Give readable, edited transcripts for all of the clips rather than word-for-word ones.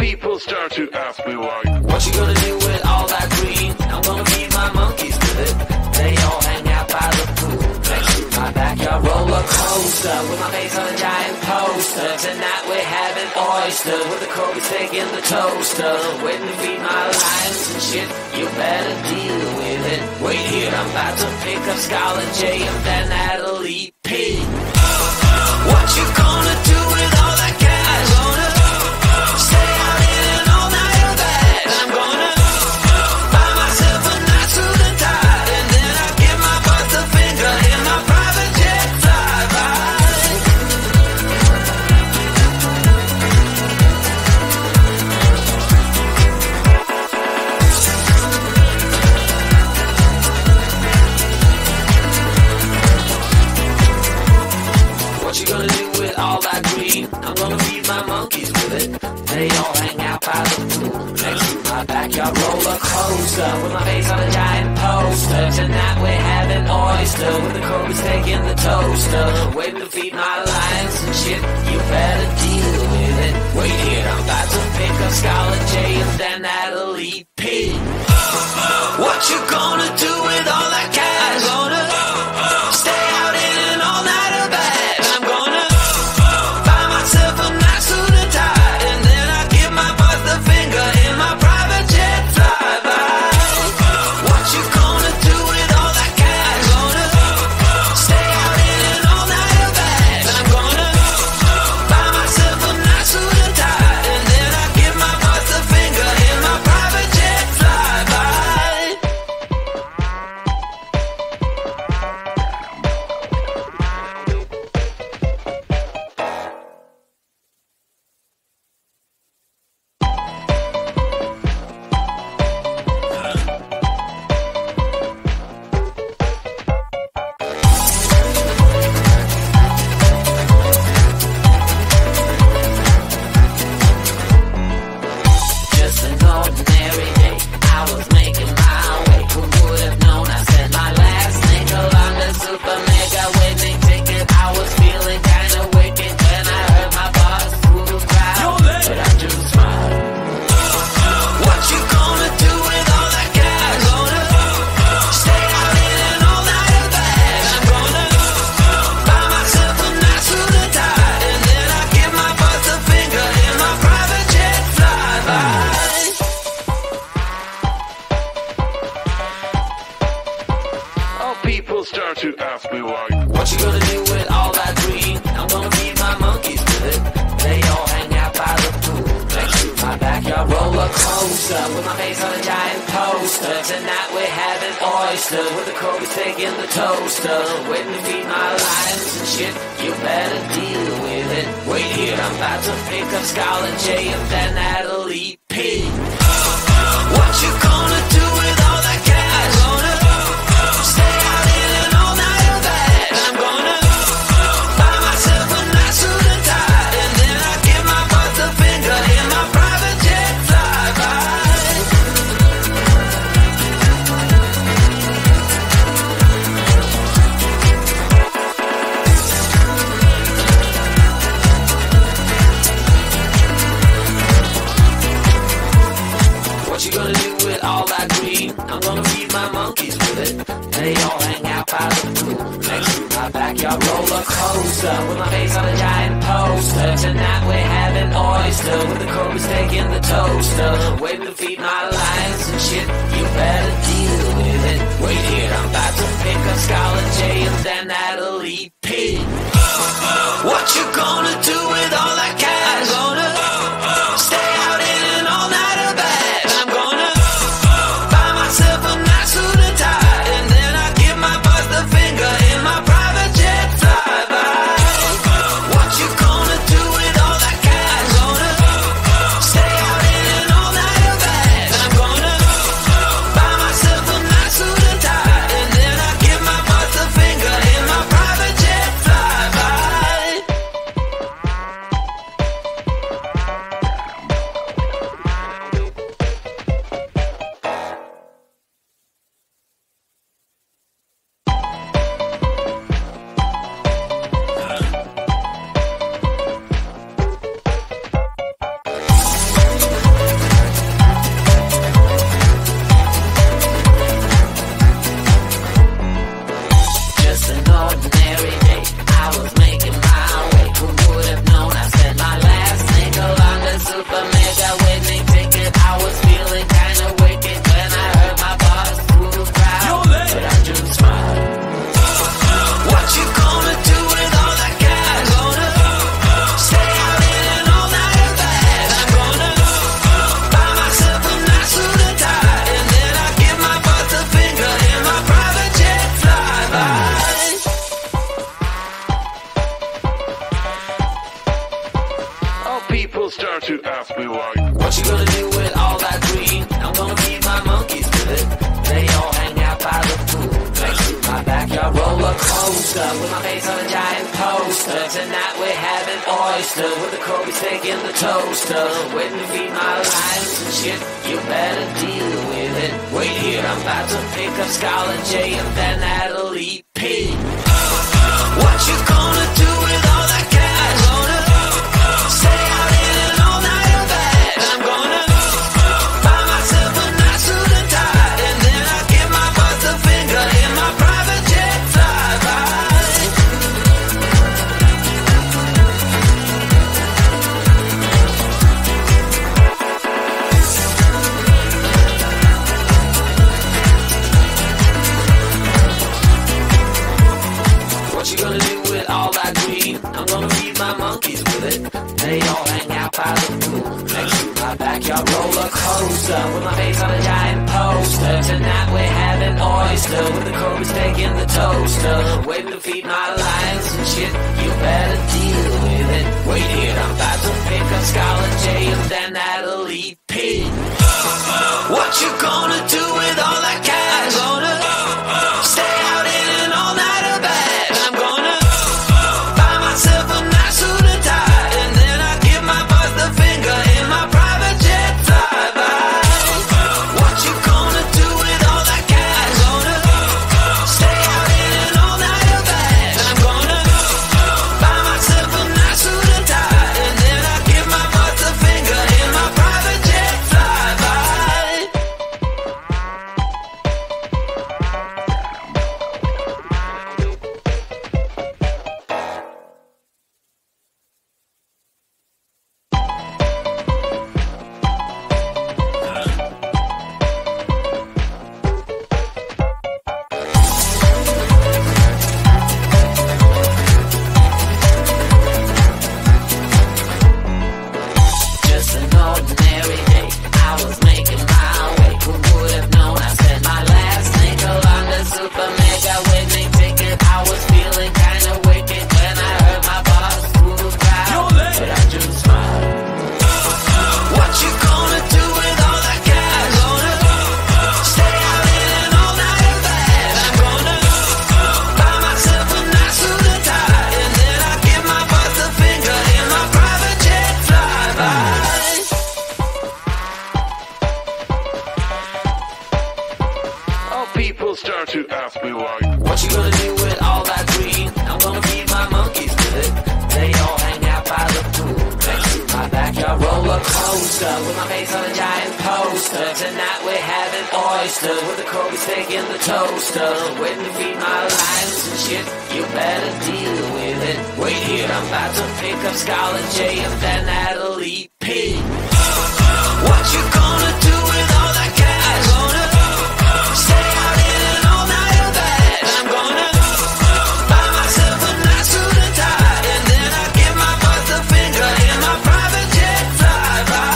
People start to ask me why. What you gonna do with all that green? I'm gonna feed my monkeys with it. They all hang out by the pool next to my backyard roller coaster with my face on a giant poster. Tonight we're having oyster with the Kobe steak in the toaster. Waiting to feed my lions and shit. You better deal with it. Wait here, I'm about to pick up Scarlett J and then Natalie P. What you gonna do with all that cash? Gonna stay out in an all-nighter bed. I'm gonna buy myself a nice suit and tie, and then I give my boss a finger in my private jet flyby. What you gonna do with all that green? I'm gonna feed my monkeys with it. They all hang out by the pool next to my backyard roller coaster with my face on a giant poster. Tonight we're having oyster with the Kobe steak in the toaster. Waiting to feed my lions and shit. You better deal with it. Wait here, I'm about to pick up Scarlett J and then Natalie P. What you gonna do with all that cash? Gonna stay out in an all-nighter bed. I'm gonna buy myself a nice suit and tie, and then I give my boss the finger in my private jet flyby. What you gonna do with all that cash? Gonna stay out in an all-nighter bed. I'm gonna buy myself a nice suit and tie, and then I give my boss the finger in my private jet flyby. Just an ordinary day, I was making my way. Who would have known I said my last nickel on the super mega winning ticket? I was feeling kinda wicked when I heard my boss through the crowd, but I just smiled. What you gonna do with all that cash? Gonna stay out in an all-nighter bed. I'm gonna buy myself a nice suit and tie, and then I give my boss a finger in my private jet flyby. Oh, people start to ask me why. What you gonna do with all that green? I'm gonna feed my monkeys with it. They all hang out by the pool next to my backyard roller coaster with my face on a giant poster. Tonight we're having oyster with the Kobe steak in the toaster. Waiting to feed my lions and shit. You better deal with it. Wait here, I'm about to pick up Scarlett J and then Natalie P. What you gonna do with all that cash? Gonna stay out in an all-nighter bed. I'm gonna buy myself a nice suit and tie, and then I give my boss a finger in my private jet flyby. What you gonna do with all that green? I'm gonna feed my monkeys with it. They all hang out by the pool next to my backyard roller coaster with my face on a giant poster. Tonight we're having oyster with the Kobe steak in the toaster. Waiting to feed my lions and shit. You better deal with it. Wait here, I'm about to pick up Scarlett J and then Natalie P. What you gonna do with all that cash? Gonna stay out in an all-nighter bed. I'm gonna buy myself a nice suit and tie, and then I give my boss the finger in my private jet flyby. What you gonna do with all that cash? Gonna stay out in an all-nighter bed. I'm gonna buy myself a nice suit and tie, and then I give my boss the finger in my private jet flyby. me why. What you gonna do with all that green? I'm gonna feed my monkeys with it. They all hang out by the pool next to my backyard roller coaster with my face on a giant poster. Tonight we're having oyster with the Kobe steak in the toaster. Waiting to feed my lions and shit. You better deal with it. Wait here, I'm about to pick up Scarlet J and then that'll eat P. What you gonna do with all that cash? Gonna stay out in an all-nighter bag. I'm gonna buy myself a nice suit and tie, and then I give my boss a finger in my private jet flyby. What you gonna do with all that green? I'm gonna feed my monkeys with it. They all hang out by the pool next to my backyard roller coaster with my face on a giant poster. Tonight we're having oyster with the Kobe steak in the toaster. Waiting to feed my lions and shit. You better deal with it. Wait here, I'm about to pick up Scarlet J and then that'll eat P. What you gonna do with all that cash? Gonna stay out in an all-nighter bag. I'm gonna buy myself a nice suit and tie, and then I give my boss the finger in my private jet flyby. What you gonna do with all that cash? Gonna stay out in an all-nighter bag. I'm gonna buy myself a nice suit and tie, and then I give my boss the finger in my private jet flyby. Just an ordinary day, I was making my way. Who would have known I spent my last nickel on the super mega winning ticket? I was feeling kinda wicked when I heard my boss through the crowd, but I just smiled. What you gonna do with all that cash? Gonna stay out in an all-nighter bag. I'm gonna buy myself a nice suit and tie, and then I give my boss the finger in my private jet flyby. All people start to ask me why. What you gonna do with all that green? I'm gonna feed my monkeys with it. They all hang out by the pool next to my backyard roller coaster with my face on a giant poster. Tonight we're having oyster with the Kobe steak in the toaster. Waiting to feed my lions and shit. You better deal with it. Wait here, I'm about to pick up Scarlet J and then that'll eat P. What you gonna do with all that cash? Gonna stay out in an all-nighter bag. I'm gonna buy myself a nice suit and tie, and then I give my boss the finger in my private jet flyby.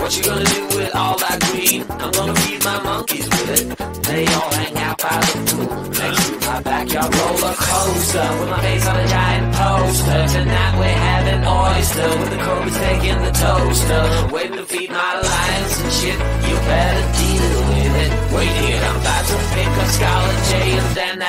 What you gonna do with all that green? I'm gonna feed my monkeys with it. They all hang out by the pool next to my backyard roller coaster with my face on a giant poster. Tonight we're having oyster with the Kobe steak in the toaster. Waiting to feed my lions and shit. You better deal with it. Wait here, I'm about to pick up Scarlet J and then